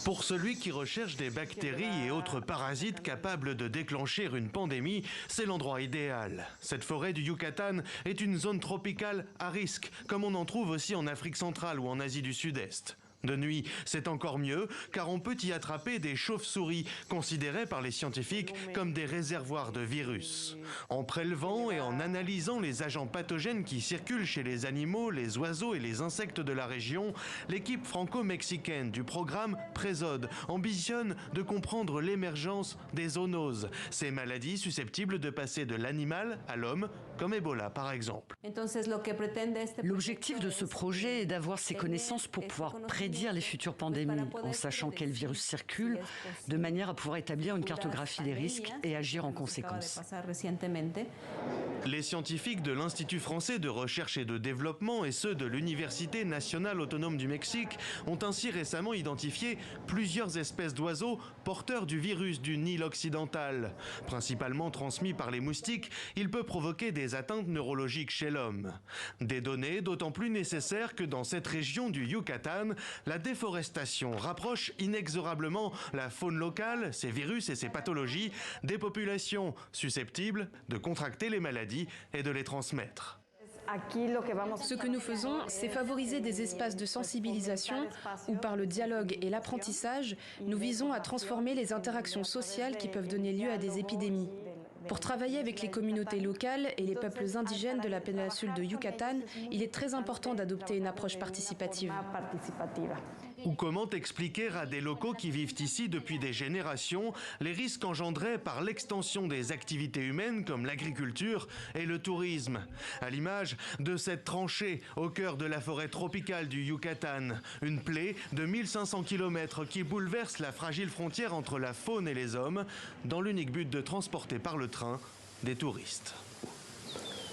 Pour celui qui recherche des bactéries et autres parasites capables de déclencher une pandémie, c'est l'endroit idéal. Cette forêt du Yucatan est une zone tropicale à risque, comme on en trouve aussi en Afrique centrale ou en Asie du Sud-Est. De nuit, c'est encore mieux, car on peut y attraper des chauves-souris, considérées par les scientifiques comme des réservoirs de virus. En prélevant et en analysant les agents pathogènes qui circulent chez les animaux, les oiseaux et les insectes de la région, l'équipe franco-mexicaine du programme Présode ambitionne de comprendre l'émergence des zoonoses, ces maladies susceptibles de passer de l'animal à l'homme, comme Ebola par exemple. L'objectif de ce projet est d'avoir ces connaissances pour pouvoir prédire les futures pandémies, en sachant quel virus circule, de manière à pouvoir établir une cartographie des risques et agir en conséquence. Les scientifiques de l'Institut français de recherche et de développement et ceux de l'Université nationale autonome du Mexique ont ainsi récemment identifié plusieurs espèces d'oiseaux porteurs du virus du Nil occidental. Principalement transmis par les moustiques, il peut provoquer des atteintes neurologiques chez l'homme. Des données d'autant plus nécessaires que dans cette région du Yucatan, la déforestation rapproche inexorablement la faune locale, ses virus et ses pathologies, des populations susceptibles de contracter les maladies et de les transmettre. Ce que nous faisons, c'est favoriser des espaces de sensibilisation où, par le dialogue et l'apprentissage, nous visons à transformer les interactions sociales qui peuvent donner lieu à des épidémies. Pour travailler avec les communautés locales et les peuples indigènes de la péninsule de Yucatan, il est très important d'adopter une approche participative. Ou comment expliquer à des locaux qui vivent ici depuis des générations les risques engendrés par l'extension des activités humaines comme l'agriculture et le tourisme, à l'image de cette tranchée au cœur de la forêt tropicale du Yucatan, une plaie de 1500 km qui bouleverse la fragile frontière entre la faune et les hommes, dans l'unique but de transporter par le train des touristes.